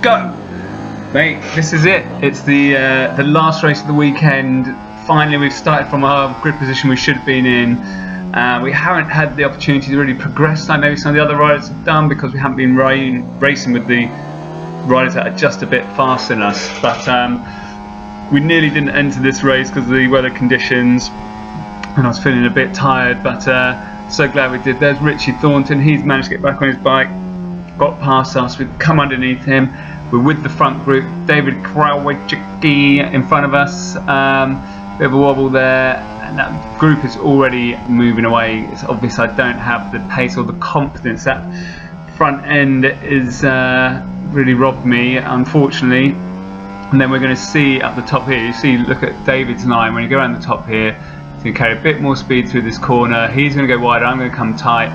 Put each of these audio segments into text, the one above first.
go. Mate, this is it. It's the last race of the weekend. Finally, we've started from our grid position we should have been in. We haven't had the opportunity to really progress like maybe some of the other riders have done because we haven't been racing with the riders that are just a bit faster than us. But we nearly didn't enter this race because of the weather conditions, and I was feeling a bit tired. But so glad we did. There's Richie Thornton. He's managed to get back on his bike, got past us. We've come underneath him. We're with the front group. David Krawczycki in front of us. Bit of a wobble there, and that group is already moving away. It's obvious I don't have the pace or the confidence. That front end is really robbed me, unfortunately. And then we're going to see up the top here. You see, look at David's line. When you go around the top here, he's going to carry a bit more speed through this corner. He's going to go wider. I'm going to come tight,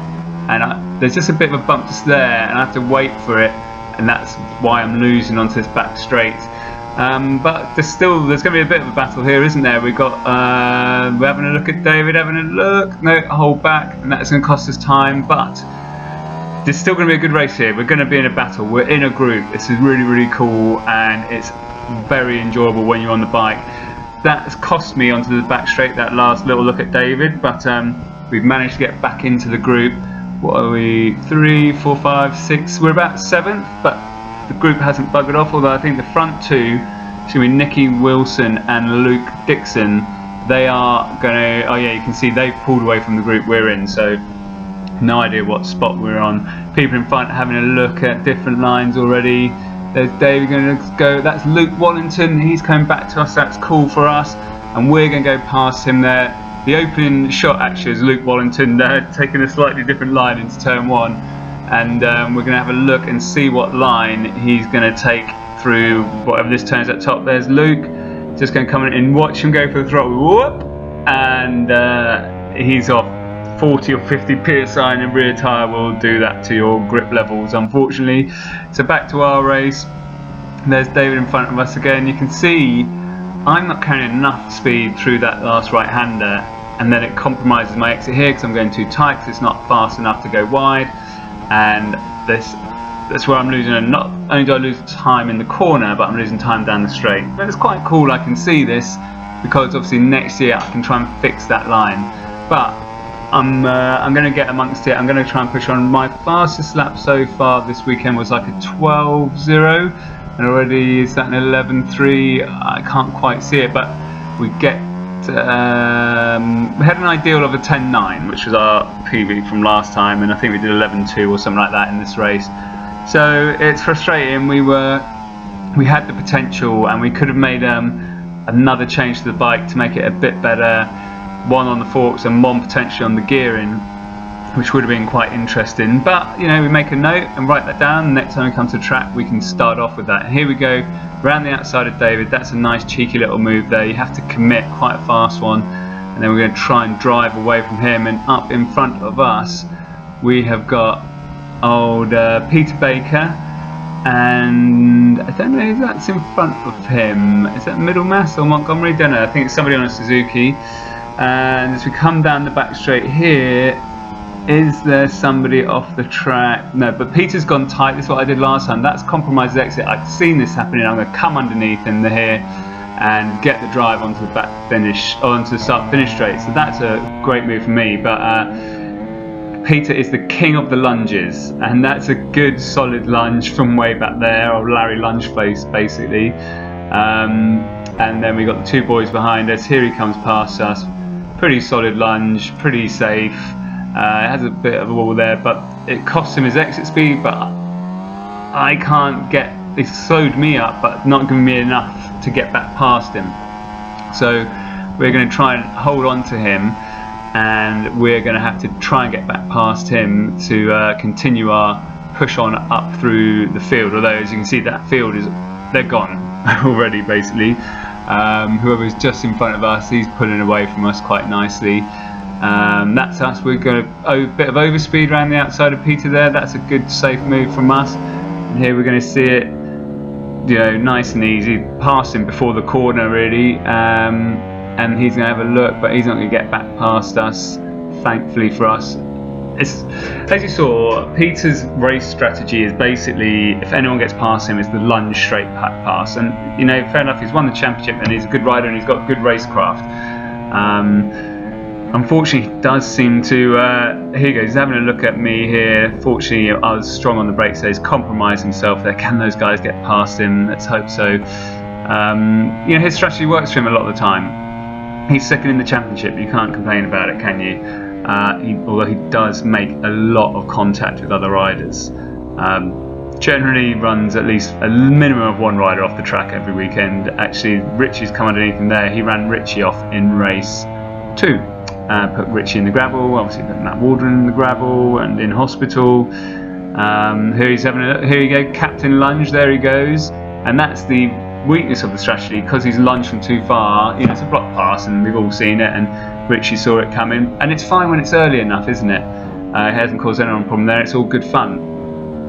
and there's just a bit of a bump just there, and I have to wait for it, and that's why I'm losing onto this back straight. But there's going to be a bit of a battle here, isn't there? We're having a look at David, having a look. No, hold back, and that's going to cost us time. But there's still going to be a good race here. We're going to be in a battle. We're in a group. This is really, really cool, and it's very enjoyable when you're on the bike. That's cost me onto the back straight, that last little look at David, but we've managed to get back into the group. What are we? 3, 4, 5, 6. We're about 7th, but the group hasn't buggered off, although I think the front two, should be Nicky Wilson and Luke Dixon, they are going to, oh yeah, you can see they've pulled away from the group we're in, so no idea what spot we're on. People in front having a look at different lines already. There's David going to go, that's Luke Wallington, he's coming back to us, that's cool for us, and we're going to go past him there. The opening shot actually is Luke Wallington taking a slightly different line into turn 1, and we're going to have a look and see what line he's going to take through whatever this turns at top. There's Luke, just going to come in and watch him go for the throttle, whoop, and he's off. 40 or 50 psi in a rear tyre will do that to your grip levels, unfortunately. So back to our race. There's David in front of us again. You can see I'm not carrying enough speed through that last right-hander, and then it compromises my exit here because I'm going too tight because it's not fast enough to go wide, and that's where I'm losing. And not only do I lose time in the corner, but I'm losing time down the straight. But it's quite cool. I can see this because obviously next year I can try and fix that line. But I'm going to get amongst it. I'm going to try and push on. My fastest lap so far this weekend was like a 12.0, and already is that an 11.3? I can't quite see it, but we get we had an ideal of a 10.9, which was our PB from last time, and I think we did 11.2 or something like that in this race. So it's frustrating. We had the potential, and we could have made another change to the bike to make it a bit better. One on the forks and one potentially on the gearing, which would have been quite interesting. But you know, we make a note and write that down. Next time we come to the track, we can start off with that. And here we go, around the outside of David. That's a nice cheeky little move there. You have to commit, quite a fast one, and then we're going to try and drive away from him. And up in front of us, we have got old Peter Baker, and I don't know if that's in front of him. Is that Middlemass or Montgomery? Don't know. I think it's somebody on a Suzuki. And as we come down the back straight here, is there somebody off the track? No, but Peter's gone tight. This is what I did last time. That's compromised exit. I've seen this happening. I'm going to come underneath in here and get the drive onto the back finish, or onto the start finish straight. So that's a great move for me. But Peter is the king of the lunges, and that's a good solid lunge from way back there, or Larry Lunge face basically. And then we got the two boys behind us. Here he comes past us. Pretty solid lunge, pretty safe. It has a bit of a wobble there, but it costs him his exit speed, but I can't get, he slowed me up, but not giving me enough to get back past him. So we're going to try and hold on to him, and we're going to have to try and get back past him to continue our push on up through the field. Although, as you can see, that field is, they're gone already, basically. Whoever's just in front of us, he's pulling away from us quite nicely. That's us. We're going a bit of overspeed around the outside of Peter there. That's a good safe move from us. And here we're going to see it, you know, nice and easy, past him before the corner really, and he's going to have a look, but he's not going to get back past us, thankfully for us. it's, as you saw, Peter's race strategy is basically, if anyone gets past him, is the lunge straight pass. And fair enough, he's won the championship and he's a good rider and he's got good racecraft. Unfortunately, he does seem to. Here he goes. He's having a look at me here. Fortunately, I was strong on the brakes, so he's compromised himself there. Can those guys get past him? Let's hope so. His strategy works for him a lot of the time. He's second in the championship. You can't complain about it, can you? Although he does make a lot of contact with other riders. Generally runs at least a minimum of one rider off the track every weekend. Actually, Richie's come underneath him there. He ran Richie off in race 2. Put Richie in the gravel, obviously put Matt Waldron in the gravel and in hospital. Here he's having a look. Here you go, Captain Lunge, there he goes. And that's the weakness of the strategy, because he's lunged from too far. It's a block pass and we've all seen it, and Richie saw it coming. And it's fine when it's early enough, isn't it? It hasn't caused anyone a problem there, it's all good fun.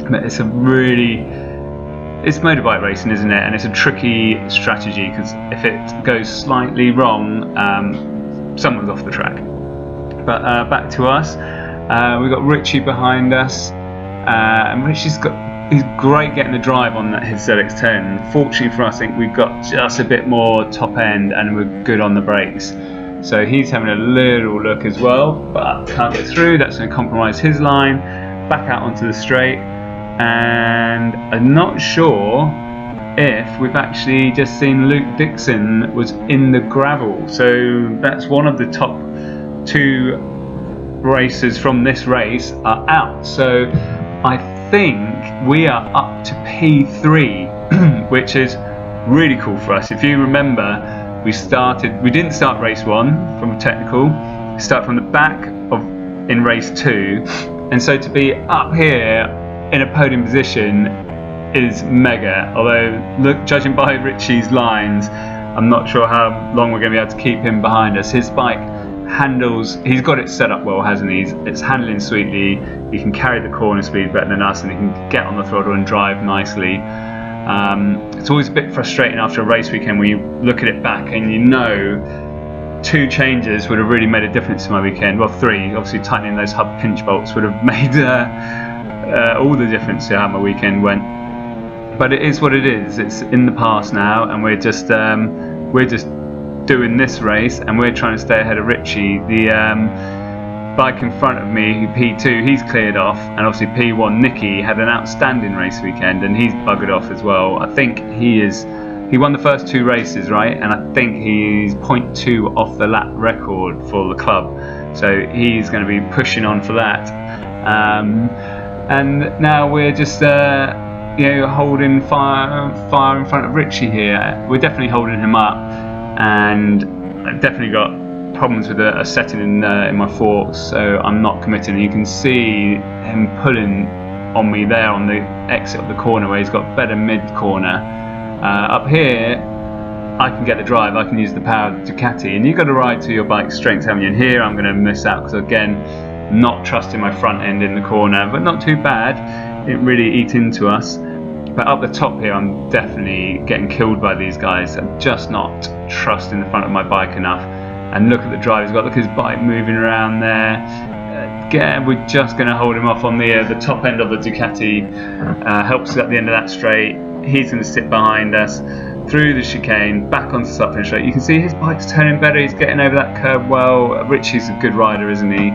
But it's it's motorbike racing, isn't it? And it's a tricky strategy, because if it goes slightly wrong, someone's off the track. But back to us. We've got Richie behind us, and he's great getting the drive on his ZX10. Fortunately for us, I think we've got just a bit more top end and we're good on the brakes. So he's having a little look as well, but can't get through. That's going to compromise his line. Back out onto the straight, and I'm not sure if we've actually just seen Luke Dixon was in the gravel. So that's one of the top 2 racers from this race are out. So I think we are up to P3, which is really cool for us. If you remember, we didn't start race 1 from technical, we start from the back in race 2, and so to be up here in a podium position is mega. Although, judging by Richie's lines, I'm not sure how long we're going to be able to keep him behind us. His bike handles, he's got it set up well, hasn't he? It's handling sweetly. He can carry the corner speed better than us, and he can get on the throttle and drive nicely. It's always a bit frustrating after a race weekend when you look at it back and 2 changes would have really made a difference to my weekend. Well, 3. Obviously, tightening those hub pinch bolts would have made all the difference to how my weekend went. But it is what it is. It's in the past now, and we're just doing this race, and we're trying to stay ahead of Richie. The bike in front of me, P2, he's cleared off, and obviously P1, Nicky, had an outstanding race weekend, and he's buggered off as well. I think he won the first 2 races, right? And I think he's 0.2 off the lap record for the club, so he's going to be pushing on for that. And now we're just holding fire in front of Richie here. We're definitely holding him up, and I've definitely got problems with a setting in my forks, so I'm not committing. You can see him pulling on me there on the exit of the corner where he's got better mid corner. Up here, I can get the drive, I can use the power of the Ducati, and you've got to ride to your bike's strengths, haven't you? And here I'm going to miss out because, again, not trusting my front end in the corner, but not too bad. It didn't really eat into us. But up the top here, I'm definitely getting killed by these guys. I'm just not trusting the front of my bike enough. And look at the drive he's got. Look at his bike moving around there. Again, we're just going to hold him off on the top end of the Ducati. Helps at the end of that straight. He's going to sit behind us through the chicane, back onto the start finish straight. You can see his bike's turning better. He's getting over that curve well. Richie's a good rider, isn't he?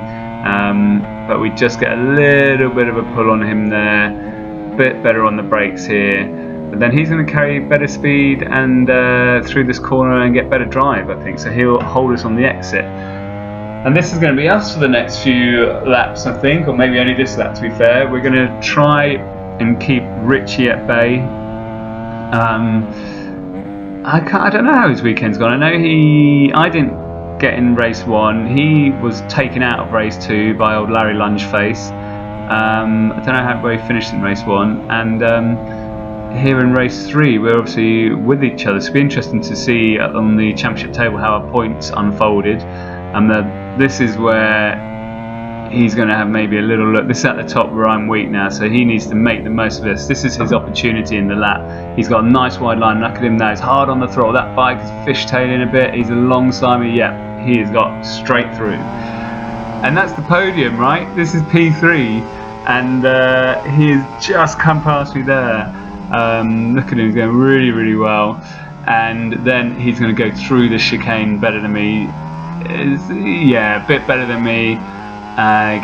But we just get a little bit of a pull on him there. Bit better on the brakes here, but then he's going to carry better speed and through this corner and get better drive, I think. So he'll hold us on the exit, and this is going to be us for the next few laps, I think, or maybe only this lap, to be fair. We're going to try and keep Richie at bay. I don't know how his weekend's gone. I know I didn't get in race 1. He was taken out of race 2 by old Larry Lungeface. I don't know where he finished in race 1, and here in race 3 we're obviously with each other, so it'll be interesting to see on the championship table how our points unfolded. And this is where he's going to have maybe a little look. This is at the top where I'm weak now, so he needs to make the most of this. This is his opportunity in the lap. He's got a nice wide line. Look at him now, he's hard on the throttle. That bike is fishtailing a bit. He's alongside me. Yeah, he has got straight through. and that's the podium, right? This is P3, and he has just come past me there. Look at him, he's going really, really well. And then he's going to go through the chicane better than me. Yeah, a bit better than me.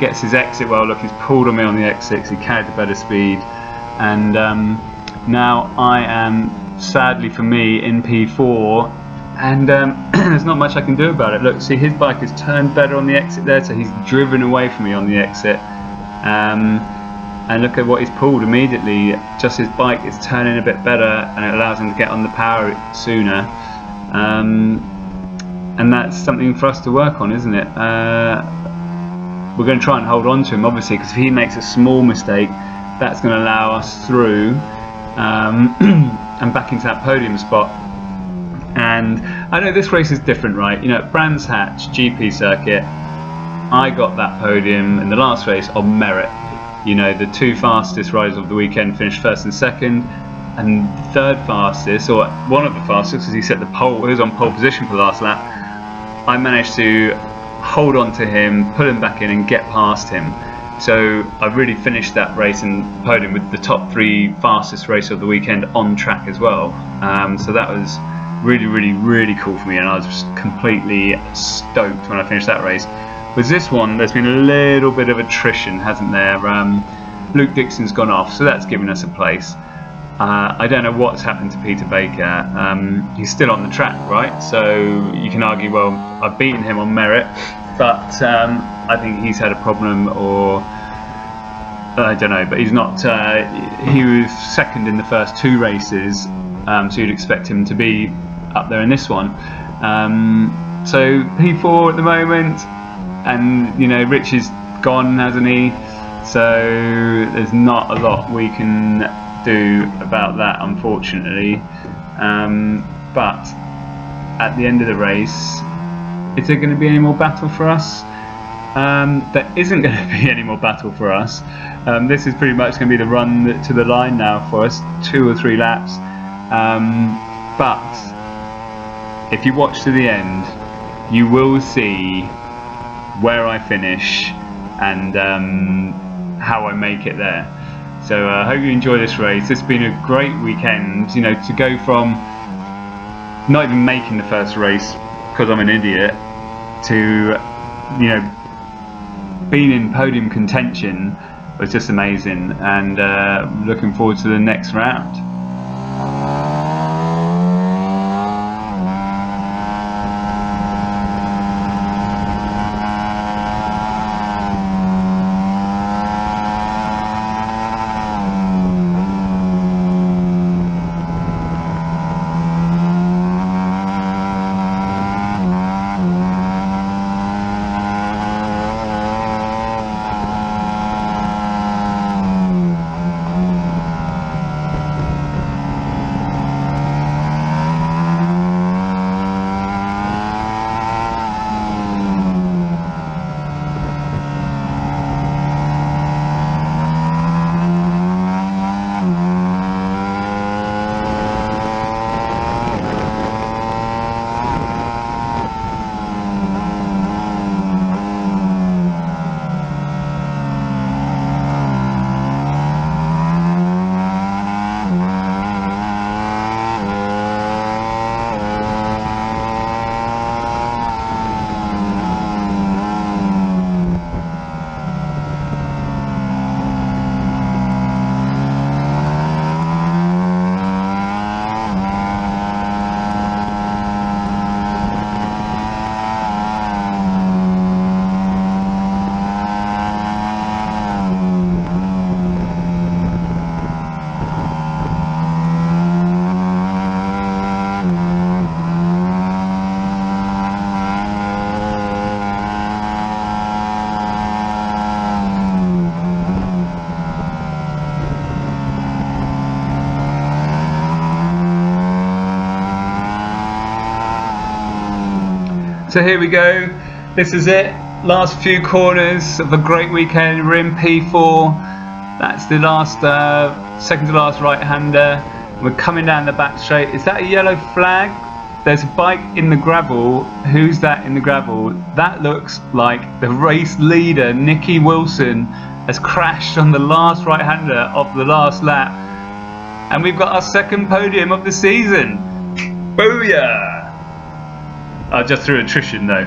Gets his exit well. Look, he's pulled on me on the exit. He carried the better speed. And now I am, sadly for me, in P4. And there's not much I can do about it. Look, see, his bike has turned better on the exit there, so he's driven away from me on the exit. And look at what he's pulled immediately. Just his bike is turning a bit better, and it allows him to get on the power sooner. And that's something for us to work on, isn't it? We're going to try and hold on to him, obviously, because if he makes a small mistake, that's going to allow us through and back into that podium spot. And I know this race is different, right? You know, at Brands Hatch GP circuit, I got that podium in the last race on merit. You know, the two fastest riders of the weekend finished first and second, and the third fastest, or one of the fastest, because he set the pole, he was on pole position for the last lap. I managed to hold on to him, pull him back in, and get past him. So I really finished that race and podium with the top 3 fastest race of the weekend on track as well. So that was really, really, really cool for me, and I was just completely stoked when I finished that race. With this one, there's been a little bit of attrition, hasn't there? Luke Dixon's gone off, so that's given us a place. I don't know what's happened to Peter Baker. He's still on the track, right? So you can argue, well, I've beaten him on merit, but I think he's had a problem, or I don't know, but he's not. He was second in the first 2 races, so you'd expect him to be up there in this one. So P4 at the moment. And you know, Rich is gone, hasn't he? So there's not a lot we can do about that, unfortunately. But at the end of the race, is there going to be any more battle for us? There isn't going to be any more battle for us. This is pretty much going to be the run to the line now for us, 2 or 3 laps. But if you watch to the end, you will see where I finish and how I make it there. So I hope you enjoy this race. It's been a great weekend, you know, to go from not even making the first race because I'm an idiot to, you know, being in podium contention was just amazing, and looking forward to the next round. So here we go, this is it, last few corners of a great weekend. We're in P4, that's the last, second to last right hander. We're coming down the back straight. Is that a yellow flag? There's a bike in the gravel. Who's that in the gravel? That looks like the race leader, Nicky Wilson, has crashed on the last right-hander of the last lap. And we've got our second podium of the season. Booyah! Just through attrition though.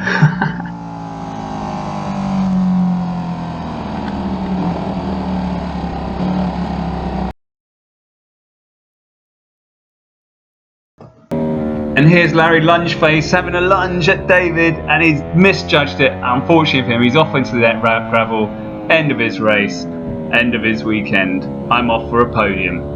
And here's Larry Lungeface having a lunge at David, and he's misjudged it. Unfortunately for him, he's off into that gravel. End of his race, end of his weekend. I'm off for a podium.